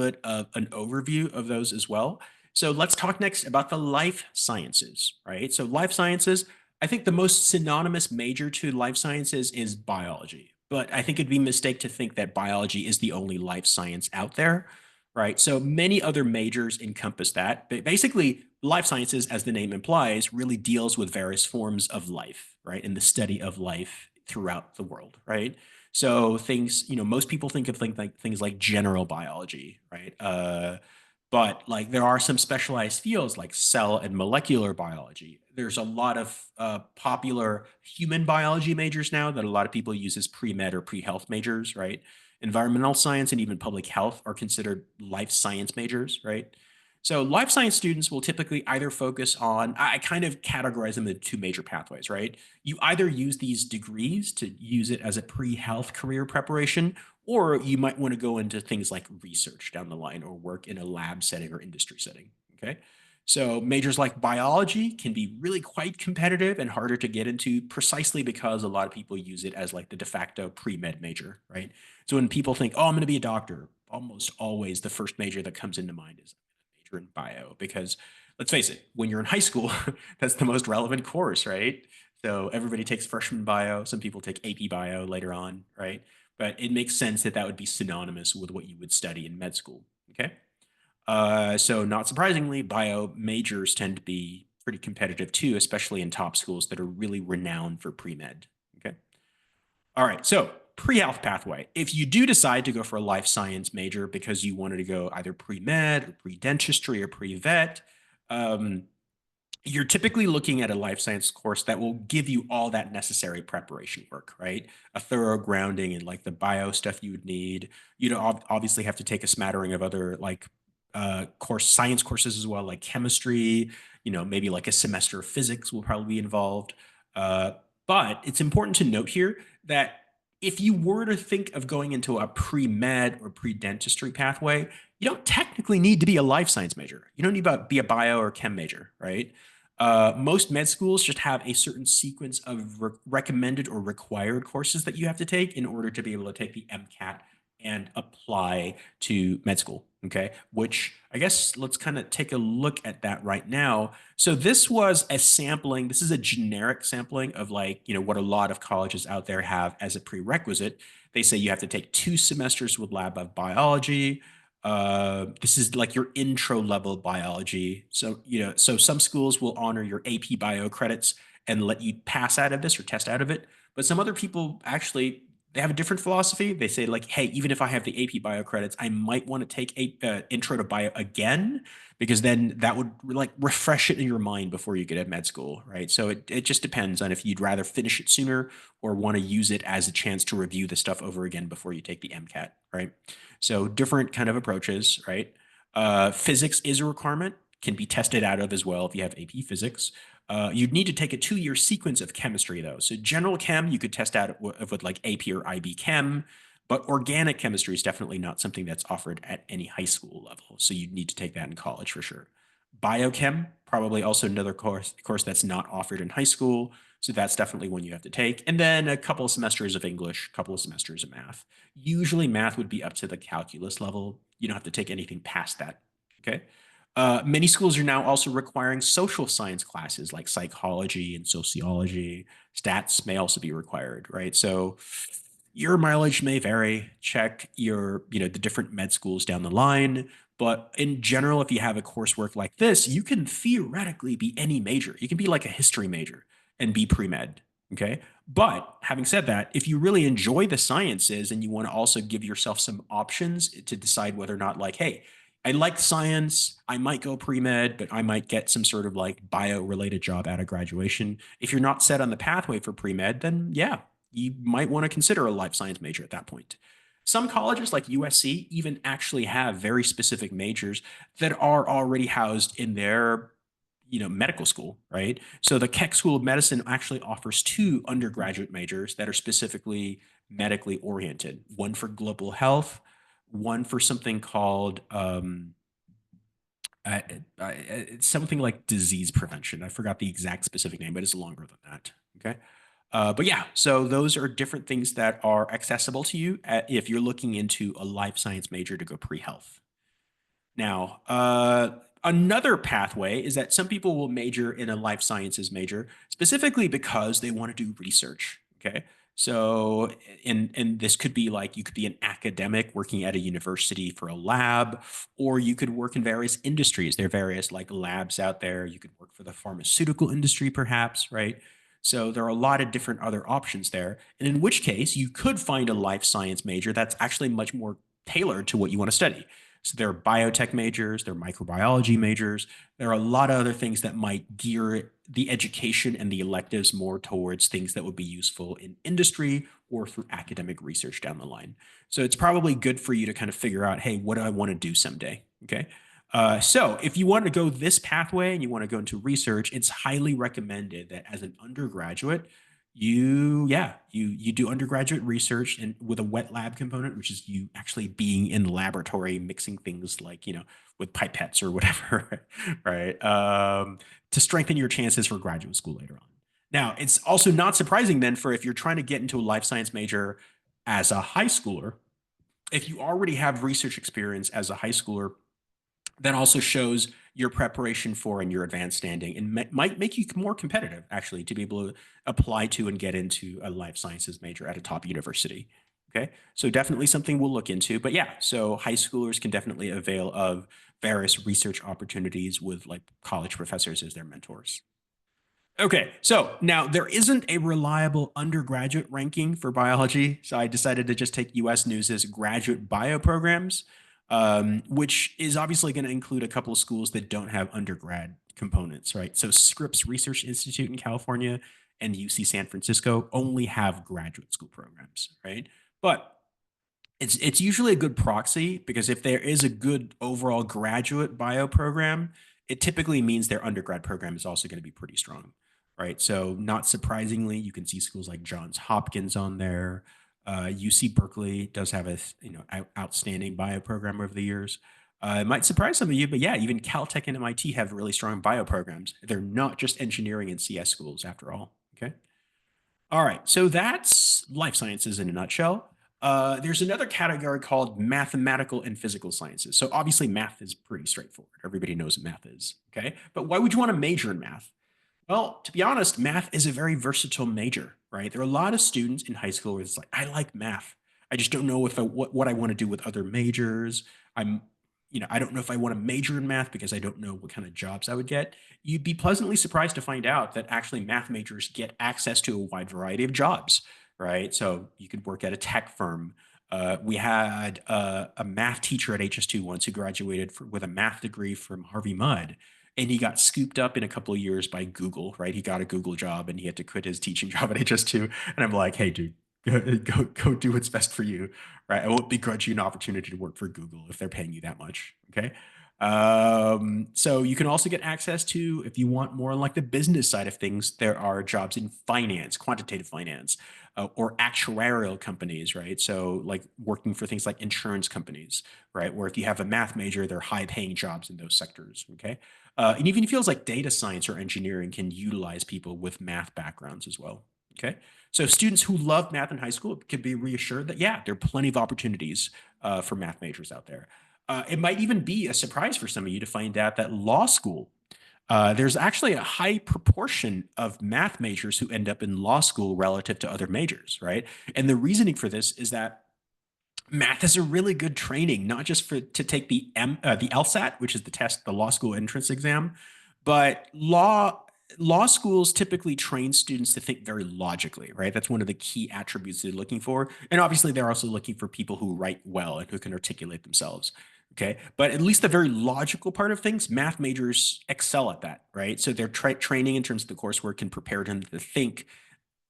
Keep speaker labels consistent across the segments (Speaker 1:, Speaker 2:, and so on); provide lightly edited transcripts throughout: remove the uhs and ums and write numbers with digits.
Speaker 1: bit of an overview of those as well. So let's talk next about the life sciences, right? So life sciences, I think the most synonymous major to life sciences is biology, but I think it'd be a mistake to think that biology is the only life science out there, right? So many other majors encompass that. But basically, life sciences, as the name implies, really deals with various forms of life, right? And the study of life throughout the world, right? So things, most people think of things like general biology, right? But like there are some specialized fields like cell and molecular biology. There's a lot of popular human biology majors now that a lot of people use as pre-med or pre-health majors, right? Environmental science and even public health are considered life science majors, right? So life science students will typically either focus on, I kind of categorize them into two major pathways, right? You either use these degrees to use it as a pre-health career preparation, or you might want to go into things like research down the line or work in a lab setting or industry setting. Okay. So majors like biology can be really quite competitive and harder to get into precisely because a lot of people use it as like the de facto pre-med major, right? So when people think, oh, I'm going to be a doctor, almost always the first major that comes into mind is major in bio because let's face it, when you're in high school, that's the most relevant course, right? So everybody takes freshman bio. Some people take AP bio later on, right? But it makes sense that that would be synonymous with what you would study in med school. Okay. So not surprisingly, bio majors tend to be pretty competitive too, especially in top schools that are really renowned for pre-med. Okay. All right. So pre-health pathway. If you do decide to go for a life science major because you wanted to go either pre-med or pre-dentistry or pre-vet, um, you're typically looking at a life science course that will give you all that necessary preparation work, right? A thorough grounding in like the bio stuff you would need. You'd obviously have to take a smattering of other like course science courses as well, like chemistry, maybe like a semester of physics will probably be involved. Uh, but it's important to note here that if you were to think of going into a pre-med or pre-dentistry pathway, you don't technically need to be a life science major. You don't need to be a bio or chem major, right? Most med schools just have a certain sequence of recommended or required courses that you have to take in order to be able to take the MCAT and apply to med school. Okay. Which I guess let's kind of take a look at that right now. So this was a sampling. This is a generic sampling of like, what a lot of colleges out there have as a prerequisite. They say you have to take 2 semesters with lab of biology. This is like your intro level biology. So, so some schools will honor your AP bio credits and let you pass out of this or test out of it. But some other people actually they have a different philosophy. They say like, hey, even if I have the AP bio credits, I might want to take a intro to bio again because then that would like refresh it in your mind before you get at med school, right? So it just depends on if you'd rather finish it sooner or want to use it as a chance to review the stuff over again before you take the MCAT, right? So different kind of approaches, right? Physics is a requirement, can be tested out of as well if you have AP physics. You'd need to take a 2-year sequence of chemistry, though. So general chem, you could test out with like AP or IB chem, but organic chemistry is definitely not something that's offered at any high school level. So you'd need to take that in college for sure. Biochem, probably also another course that's not offered in high school. So that's definitely one you have to take. And then a couple of semesters of English, a couple of semesters of math. Usually math would be up to the calculus level. You don't have to take anything past that. Okay. Many schools are now also requiring social science classes like psychology and sociology. Stats may also be required, right? So your mileage may vary. Check the different med schools down the line. But in general, if you have a coursework like this, you can theoretically be any major. You can be like a history major and be pre-med. Okay. But having said that, if you really enjoy the sciences and you want to also give yourself some options to decide whether or not, like, hey, I like science. I might go pre-med, but I might get some sort of like bio-related job out of graduation. If you're not set on the pathway for pre-med, then yeah, you might want to consider a life science major at that point. Some colleges like USC even actually have very specific majors that are already housed in their medical school, right? So the Keck School of Medicine actually offers 2 undergraduate majors that are specifically medically oriented, one for global health, one for something called uh, it's something like disease prevention. I forgot the exact specific name, but it's longer than that. Okay. But yeah, so those are different things that are accessible to you if you're looking into a life science major to go pre-health. Now, another pathway is that some people will major in a life sciences major specifically because they want to do research. Okay. So, and this could be like you could be an academic working at a university for a lab, or you could work in various industries. There are various like labs out there. You could work for the pharmaceutical industry, perhaps, right? So there are a lot of different other options there. And in which case, you could find a life science major that's actually much more tailored to what you want to study. So there are biotech majors, there are microbiology majors. There are a lot of other things that might gear the education and the electives more towards things that would be useful in industry or through academic research down the line. So it's probably good for you to kind of figure out, hey, what do I want to do someday? Okay. So if you want to go this pathway and you want to go into research, it's highly recommended that as an undergraduate, you do undergraduate research and with a wet lab component, which is you actually being in the laboratory mixing things like with pipettes or whatever, right? To strengthen your chances for graduate school later on. Now, it's also not surprising then for if you're trying to get into a life science major as a high schooler, if you already have research experience as a high schooler, that also shows your preparation for and your advanced standing and might make you more competitive actually to be able to apply to and get into a life sciences major at a top university. Okay. So definitely something we'll look into. But yeah, so high schoolers can definitely avail of various research opportunities with like college professors as their mentors. Okay, so now there isn't a reliable undergraduate ranking for biology, so I decided to just take US News's graduate bio programs, which is obviously going to include a couple of schools that don't have undergrad components, right? So Scripps Research Institute in California and UC San Francisco only have graduate school programs, right? But it's usually a good proxy because if there is a good overall graduate bio program, it typically means their undergrad program is also going to be pretty strong, right? So not surprisingly, you can see schools like Johns Hopkins on there. UC Berkeley does have a outstanding bio program over the years. It might surprise some of you, but yeah, even Caltech and MIT have really strong bio programs. They're not just engineering and CS schools after all. Okay. All right, so that's life sciences in a nutshell. There's another category called mathematical and physical sciences. So obviously, math is pretty straightforward. Everybody knows what math is, okay? But why would you want to major in math? Well, to be honest, math is a very versatile major, right? There are a lot of students in high school where it's like, I like math. I just don't know if what I want to do with other majors. I'm, I don't know if I want to major in math because I don't know what kind of jobs I would get. You'd be pleasantly surprised to find out that actually math majors get access to a wide variety of jobs, right? So you could work at a tech firm. We had a math teacher at HS2 once who graduated with a math degree from Harvey Mudd, and he got scooped up in a couple of years by Google, right? He got a Google job and he had to quit his teaching job at HS2. And I'm like, hey, dude, go do what's best for you, right? I won't begrudge you an opportunity to work for Google if they're paying you that much, okay? So you can also get access to, if you want more like the business side of things, there are jobs in finance, quantitative finance, or actuarial companies, right? So like working for things like insurance companies, right? Where if you have a math major, they're high paying jobs in those sectors, okay? And even feels like data science or engineering can utilize people with math backgrounds as well. Okay. So students who love math in high school can be reassured that, yeah, there are plenty of opportunities for math majors out there. It might even be a surprise for some of you to find out that law school, there's actually a high proportion of math majors who end up in law school relative to other majors, right? And the reasoning for this is that math is a really good training, not just for to take the LSAT, which is the test, the law school entrance exam, but law schools typically train students to think very logically, right? That's one of the key attributes they're looking for, and obviously they're also looking for people who write well and who can articulate themselves. Okay, but at least the very logical part of things, math majors excel at that, right? So their training in terms of the coursework can prepare them to think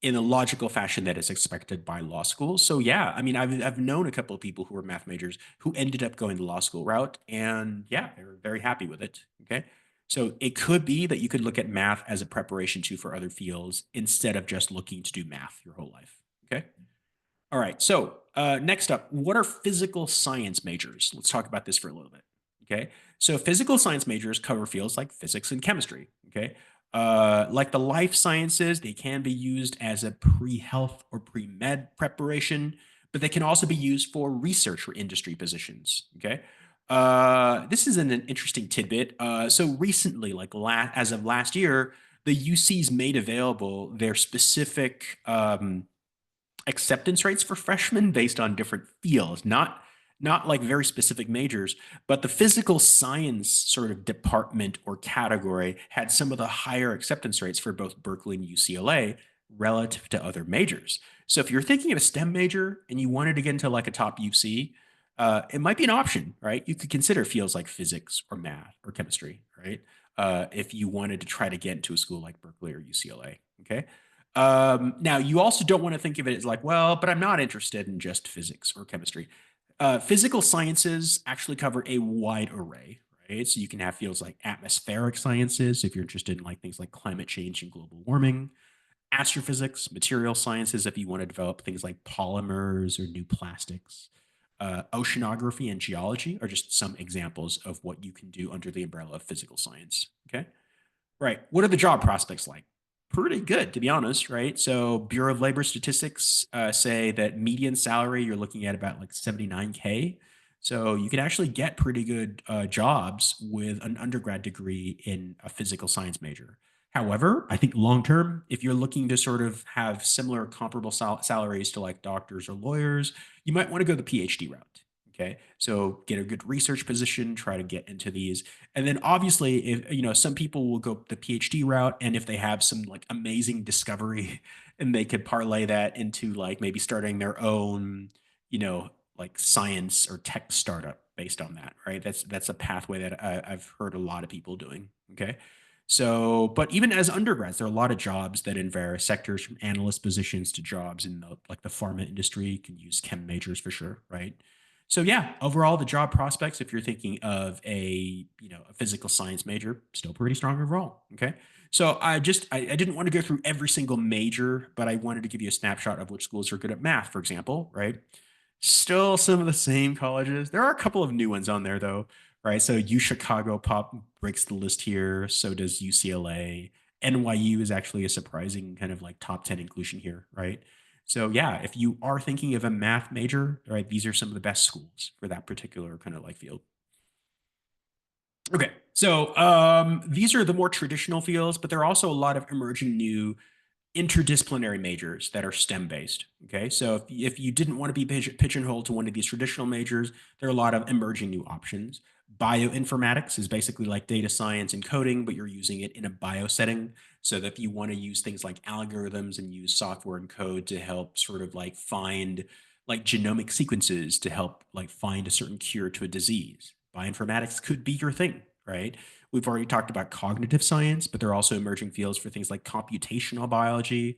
Speaker 1: in a logical fashion that is expected by law school. So yeah, I mean, I've known a couple of people who were math majors who ended up going the law school route, and yeah, they were very happy with it. Okay, so it could be that you could look at math as a preparation too for other fields instead of just looking to do math your whole life. Okay. All right. So next up, what are physical science majors? Let's talk about this for a little bit. Okay. So physical science majors cover fields like physics and chemistry. Okay. Like the life sciences, they can be used as a pre-health or pre-med preparation, but they can also be used for research or industry positions. Okay. This is an interesting tidbit. So recently, like as of last year, the UC's made available their specific acceptance rates for freshmen based on different fields, not like very specific majors, but the physical science sort of department or category had some of the higher acceptance rates for both Berkeley and UCLA relative to other majors. So if you're thinking of a STEM major and you wanted to get into like a top UC, it might be an option, right? You could consider fields like physics or math or chemistry, right? If you wanted to try to get into a school like Berkeley or UCLA, okay? Now, you also don't want to think of it as like, well, but I'm not interested in just physics or chemistry. Physical sciences actually cover a wide array, right? So you can have fields like atmospheric sciences if you're interested in like things like climate change and global warming, astrophysics, material sciences if you want to develop things like polymers or new plastics. Oceanography and geology are just some examples of what you can do under the umbrella of physical science. Okay. Right. What are the job prospects like? Pretty good, to be honest, right? So, Bureau of Labor Statistics say that median salary you're looking at about like 79K. So, you can actually get pretty good jobs with an undergrad degree in a physical science major. However, I think long term, if you're looking to sort of have similar comparable salaries to like doctors or lawyers, you might want to go the PhD route. Okay. So, get a good research position, try to get into these, and then obviously, if some people will go the PhD route, and if they have some like amazing discovery, and they could parlay that into like maybe starting their own, like science or tech startup based on that, right? That's a pathway that I've heard a lot of people doing. Okay. So, but even as undergrads, there are a lot of jobs that in various sectors, from analyst positions to jobs in the like the pharma industry, you can use chem majors for sure, right? So yeah, overall, the job prospects, if you're thinking of a physical science major, still pretty strong overall. Okay. So I didn't want to go through every single major, but I wanted to give you a snapshot of which schools are good at math, for example, right? Still some of the same colleges. There are a couple of new ones on there though, right? So U Chicago pop breaks the list here. So does UCLA. NYU is actually a surprising kind of like top 10 inclusion here, right? So yeah, if you are thinking of a math major, right, these are some of the best schools for that particular kind of like field. Okay, so these are the more traditional fields, but there are also a lot of emerging new interdisciplinary majors that are STEM based. Okay, so if you didn't want to be pigeonholed to one of these traditional majors, there are a lot of emerging new options. Bioinformatics is basically like data science and coding, but you're using it in a bio setting. So that if you want to use things like algorithms and use software and code to help sort of like find like genomic sequences to help like find a certain cure to a disease, bioinformatics could be your thing, right? We've already talked about cognitive science, but there are also emerging fields for things like computational biology,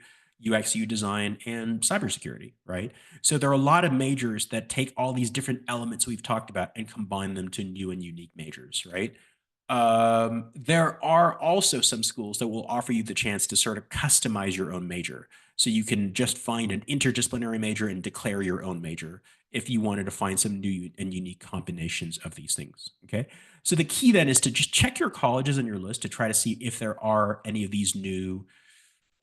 Speaker 1: UX/U design, and cybersecurity, right? So there are a lot of majors that take all these different elements we've talked about and combine them to new and unique majors, right? There are also some schools that will offer you the chance to sort of customize your own major. So you can just find an interdisciplinary major and declare your own major if you wanted to find some new and unique combinations of these things. Okay. So the key then is to just check your colleges on your list to try to see if there are any of these new,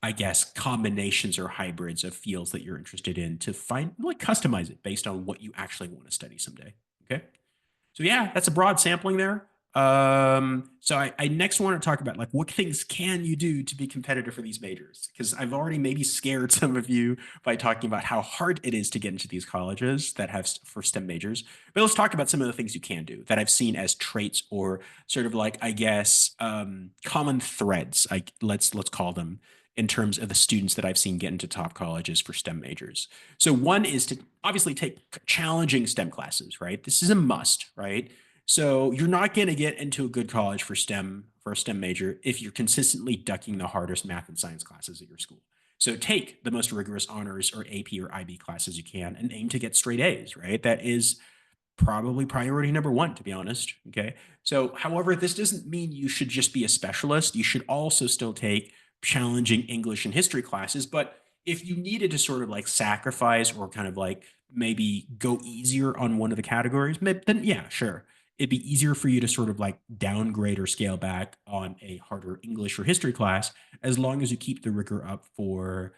Speaker 1: I guess, combinations or hybrids of fields that you're interested in to find, like, customize it based on what you actually want to study someday. Okay. So yeah, that's a broad sampling there. So I next want to talk about like what things can you do to be competitive for these majors? Because I've already maybe scared some of you by talking about how hard it is to get into these colleges that have for STEM majors. But let's talk about some of the things you can do that I've seen as traits or sort of like I guess common threads. Let's call them in terms of the students that I've seen get into top colleges for STEM majors. So one is to obviously take challenging STEM classes, right? This is a must, right? So you're not going to get into a good college for a STEM major if you're consistently ducking the hardest math and science classes at your school. So take the most rigorous honors or AP or IB classes you can and aim to get straight A's, right? That is probably priority number one, to be honest. Okay. So, however, this doesn't mean you should just be a specialist. You should also still take challenging English and history classes. But if you needed to sort of like sacrifice or kind of like maybe go easier on one of the categories, then yeah, sure. It'd be easier for you to sort of like downgrade or scale back on a harder English or history class as long as you keep the rigor up for,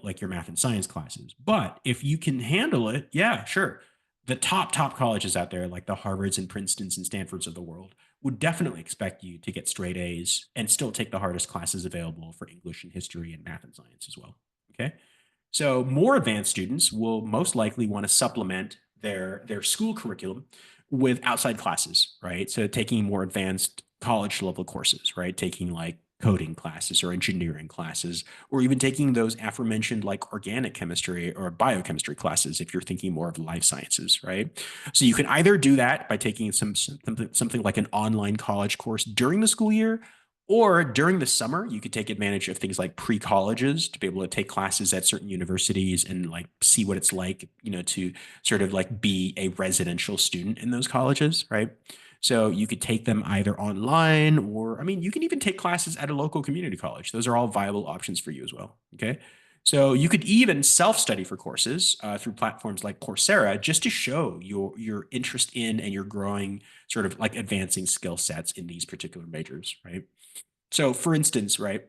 Speaker 1: like your math and science classes. But if you can handle it, yeah, sure, the top colleges out there, like the Harvards and Princetons and Stanfords of the world, would definitely expect you to get straight A's and still take the hardest classes available for English and history and math and science as well. Okay. So more advanced students will most likely want to supplement their school curriculum with outside classes, right? So taking more advanced college level courses, right? Taking like coding classes or engineering classes, or even taking those aforementioned like organic chemistry or biochemistry classes if you're thinking more of life sciences, right? So you can either do that by taking something like an online college course during the school year, or during the summer, you could take advantage of things like pre-colleges to be able to take classes at certain universities and like see what it's like, to sort of like be a residential student in those colleges, right? So you could take them either online or, I mean, you can even take classes at a local community college. Those are all viable options for you as well. Okay. So you could even self-study for courses through platforms like Coursera just to show your interest in and your growing sort of like advancing skill sets in these particular majors, right? So, for instance, right,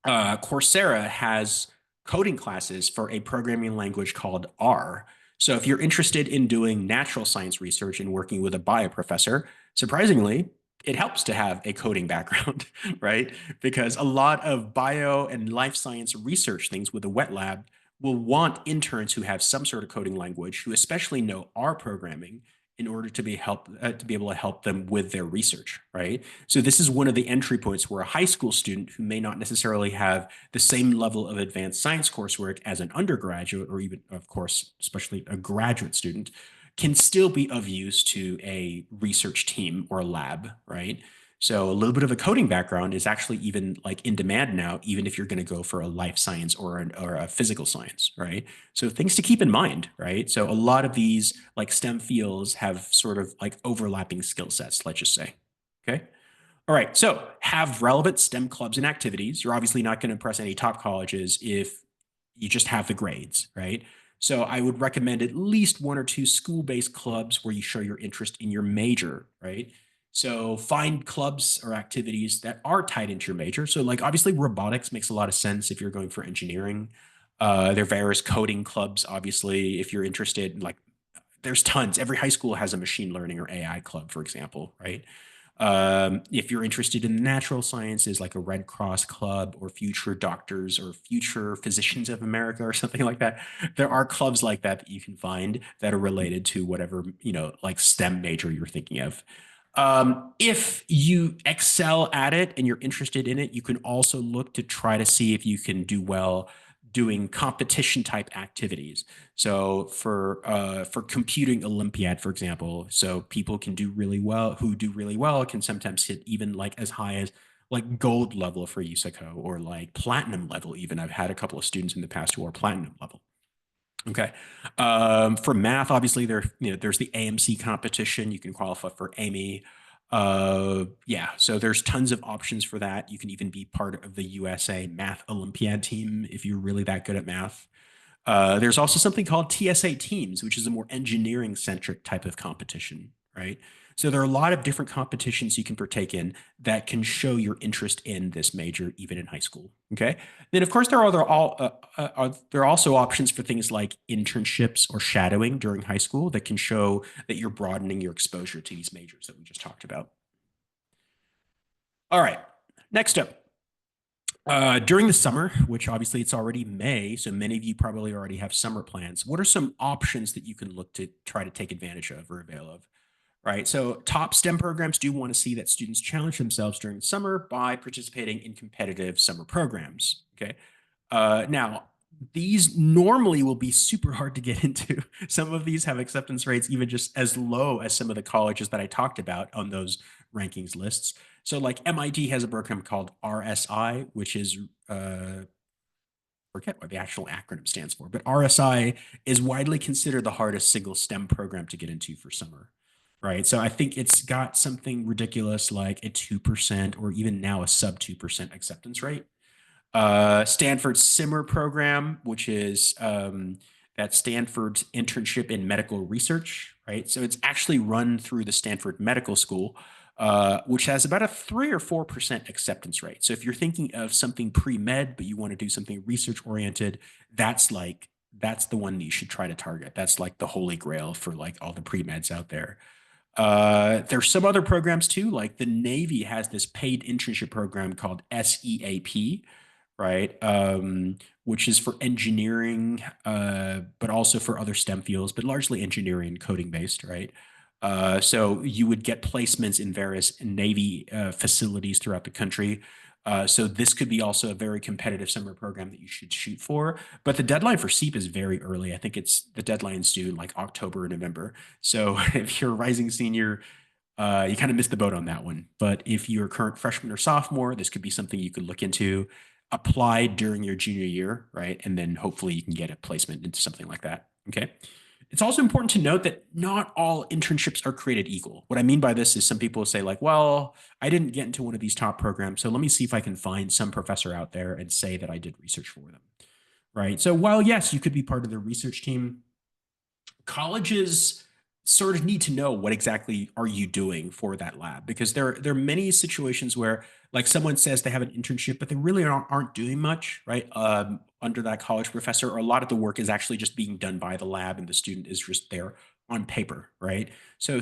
Speaker 1: Coursera has coding classes for a programming language called R. So, if you're interested in doing natural science research and working with a bio professor, surprisingly, it helps to have a coding background, right? Because a lot of bio and life science research things with a wet lab will want interns who have some sort of coding language, who especially know R programming in order to be able to help them with their research, right? So this is one of the entry points where a high school student who may not necessarily have the same level of advanced science coursework as an undergraduate, or even, of course, especially a graduate student, can still be of use to a research team or a lab, right? So a little bit of a coding background is actually even like in demand now, even if you're going to go for a life science or a physical science, right? So things to keep in mind, right? So a lot of these like STEM fields have sort of like overlapping skill sets, let's just say. Okay. All right. So have relevant STEM clubs and activities. You're obviously not going to impress any top colleges if you just have the grades, right? So I would recommend at least one or two school-based clubs where you show your interest in your major, right? So find clubs or activities that are tied into your major. So like obviously robotics makes a lot of sense if you're going for engineering. There are various coding clubs, obviously, if you're interested. Like there's tons. Every high school has a machine learning or AI club, for example, right? If you're interested in natural sciences, like a Red Cross Club or Future Doctors or Future Physicians of America or something like that, there are clubs like that that you can find that are related to whatever, like STEM major you're thinking of. If you excel at it and you're interested in it, you can also look to try to see if you can do well doing competition type activities. So for computing Olympiad, for example, so people can do really well who do really well can sometimes hit even like as high as like gold level for USACO or like platinum level. Even I've had a couple of students in the past who are platinum level. Okay. For math, obviously there's the AMC competition. You can qualify for Amy. Yeah, so there's tons of options for that. You can even be part of the USA Math Olympiad team if you're really that good at math. There's also something called TSA Teams, which is a more engineering centric type of competition, right? So there are a lot of different competitions you can partake in that can show your interest in this major, even in high school. Okay. Then, of course, there are also options for things like internships or shadowing during high school that can show that you're broadening your exposure to these majors that we just talked about. All right. Next up, during the summer, which obviously it's already May, so many of you probably already have summer plans. What are some options that you can look to try to take advantage of or avail of? Right. So top STEM programs do want to see that students challenge themselves during the summer by participating in competitive summer programs. Okay. Now, these normally will be super hard to get into. Some of these have acceptance rates even just as low as some of the colleges that I talked about on those rankings lists. So, like MIT has a program called RSI, which is forget what the actual acronym stands for, but RSI is widely considered the hardest single STEM program to get into for summer. Right. So I think it's got something ridiculous like a 2% or even now a sub 2% acceptance rate. Stanford's SIMMER program, which is that Stanford's internship in medical research, right? So it's actually run through the Stanford Medical School, which has about a 3 or 4% acceptance rate. So if you're thinking of something pre med, but you want to do something research oriented, that's like that's the one that you should try to target. That's like the holy grail for like all the pre-meds out there. There's some other programs too, like the Navy has this paid internship program called SEAP, right? Which is for engineering, but also for other STEM fields, but largely engineering, coding based, right? So you would get placements in various Navy facilities throughout the country. So this could be also a very competitive summer program that you should shoot for. But the deadline for SEAP is very early. I think it's the deadline's due in like October or November. So if you're a rising senior, you kind of missed the boat on that one. But if you're a current freshman or sophomore, this could be something you could look into, apply during your junior year, right? And then hopefully you can get a placement into something like that. Okay. It's also important to note that not all internships are created equal. What I mean by this is some people say, like, well, I didn't get into one of these top programs. So let me see if I can find some professor out there and say that I did research for them. Right. So while, yes, you could be part of the research team, colleges sort of need to know what exactly are you doing for that lab, because there are many situations where like someone says they have an internship but they really aren't doing much, right? Under that college professor, or a lot of the work is actually just being done by the lab and the student is just there on paper, right? So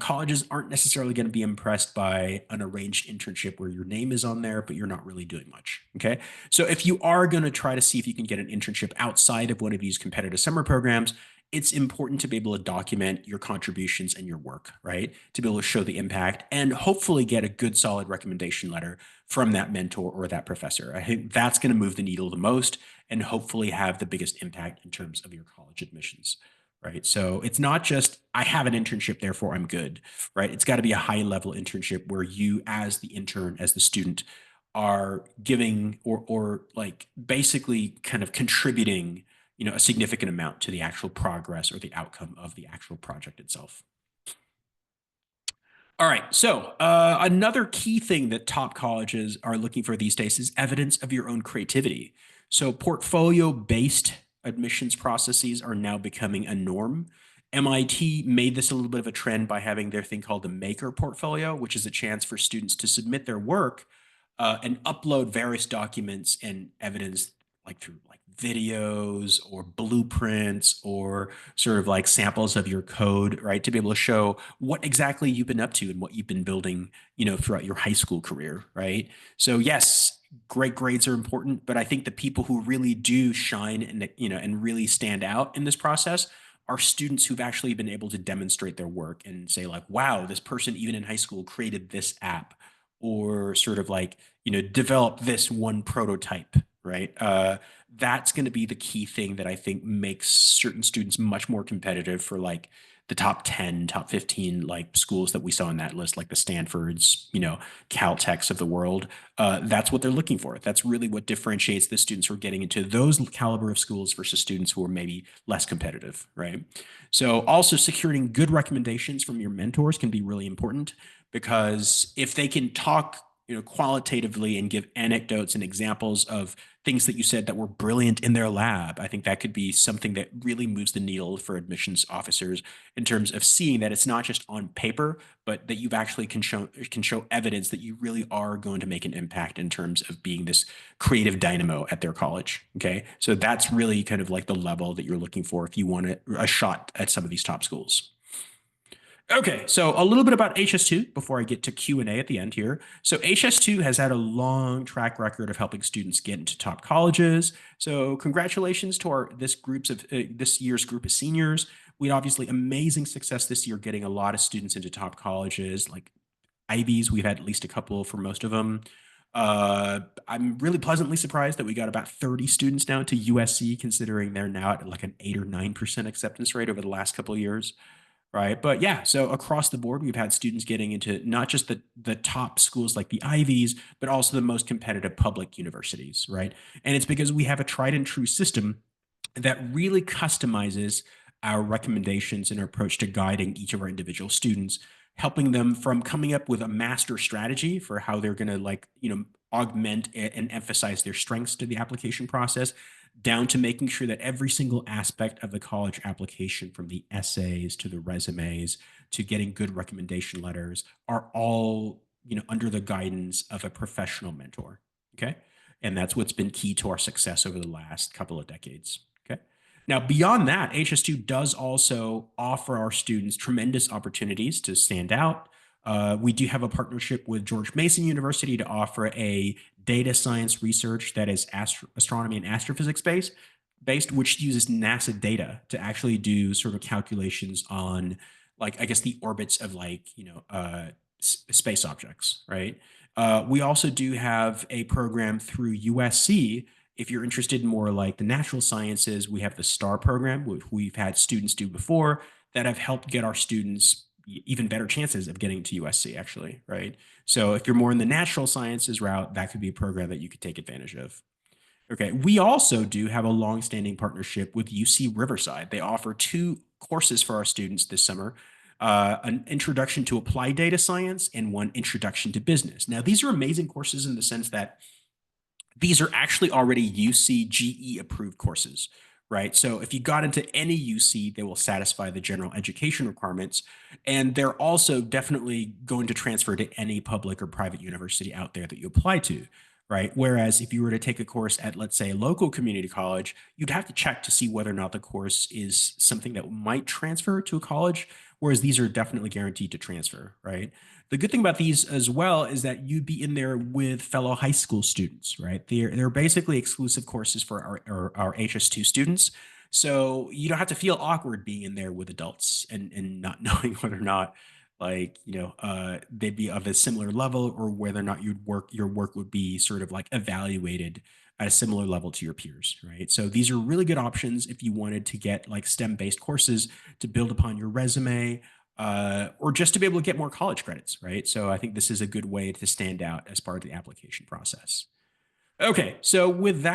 Speaker 1: colleges aren't necessarily going to be impressed by an arranged internship where your name is on there but you're not really doing much. Okay, so if you are going to try to see if you can get an internship outside of one of these competitive summer programs, it's important to be able to document your contributions and your work, right? To be able to show the impact and hopefully get a good, solid recommendation letter from that mentor or that professor. I think that's going to move the needle the most and hopefully have the biggest impact in terms of your college admissions, right? So it's not just, I have an internship, therefore I'm good, right? It's got to be a high level internship where you, as the intern, as the student, are giving or like basically kind of contributing, a significant amount to the actual progress or the outcome of the actual project itself. All right. So another key thing that top colleges are looking for these days is evidence of your own creativity. So portfolio-based admissions processes are now becoming a norm. MIT made this a little bit of a trend by having their thing called the Maker Portfolio, which is a chance for students to submit their work and upload various documents and evidence, like through like videos or blueprints or sort of like samples of your code, right? To be able to show what exactly you've been up to and what you've been building, throughout your high school career, right? So yes, great grades are important, but I think the people who really do shine and really stand out in this process are students who've actually been able to demonstrate their work and say like, wow, this person even in high school created this app or sort of like, develop this one prototype, right? That's going to be the key thing that I think makes certain students much more competitive for like the top 10, top 15 like schools that we saw on that list, like the Stanfords, Caltechs of the world. That's what they're looking for. That's really what differentiates the students who are getting into those caliber of schools versus students who are maybe less competitive, right? So also securing good recommendations from your mentors can be really important, because if they can talk, qualitatively and give anecdotes and examples of things that you said that were brilliant in their lab, I think that could be something that really moves the needle for admissions officers in terms of seeing that it's not just on paper, but that you've actually can show evidence that you really are going to make an impact in terms of being this creative dynamo at their college. Okay, so that's really kind of like the level that you're looking for if you want a shot at some of these top schools. Okay, so a little bit about HS2 before I get to Q&A at the end here. So HS2 has had a long track record of helping students get into top colleges. So congratulations to this year's group of seniors. We had obviously amazing success this year getting a lot of students into top colleges like Ivies. We've had at least a couple for most of them. I'm really pleasantly surprised that we got about 30 students now to USC, considering they're now at like an 8 or 9% acceptance rate over the last couple of years. Right. But yeah, so across the board, we've had students getting into not just the top schools like the Ivies, but also the most competitive public universities. Right. And it's because we have a tried and true system that really customizes our recommendations and our approach to guiding each of our individual students, helping them from coming up with a master strategy for how they're going to augment and emphasize their strengths to the application process, down to making sure that every single aspect of the college application, from the essays to the resumes to getting good recommendation letters, are all under the guidance of a professional mentor. Okay, and that's what's been key to our success over the last couple of decades. Okay. Now, beyond that, HS2 does also offer our students tremendous opportunities to stand out. We do have a partnership with George Mason University to offer a data science research that is astronomy and astrophysics based, which uses NASA data to actually do sort of calculations on, like, I guess, the orbits of, like, space objects, right? We also do have a program through USC. If you're interested in more like the natural sciences, we have the STAR program, which we've had students do before, that have helped get our students even better chances of getting to USC, actually, right? So if you're more in the natural sciences route, that could be a program that you could take advantage of. Okay. We also do have a long-standing partnership with UC Riverside. They offer two courses for our students this summer, an introduction to applied data science and one introduction to business. Now, these are amazing courses in the sense that these are actually already UC approved courses, right? So if you got into any UC, they will satisfy the general education requirements. And they're also definitely going to transfer to any public or private university out there that you apply to, right? Whereas if you were to take a course at, let's say, a local community college, you'd have to check to see whether or not the course is something that might transfer to a college, whereas these are definitely guaranteed to transfer, right? The good thing about these as well is that you'd be in there with fellow high school students, right? They're basically exclusive courses for our HS2 students. So you don't have to feel awkward being in there with adults and not knowing whether or not, like, they'd be of a similar level, or whether or not your work would be sort of like evaluated at a similar level to your peers, right? So these are really good options if you wanted to get like STEM based courses to build upon your resume, or just to be able to get more college credits, right? So I think this is a good way to stand out as part of the application process. Okay, so with that.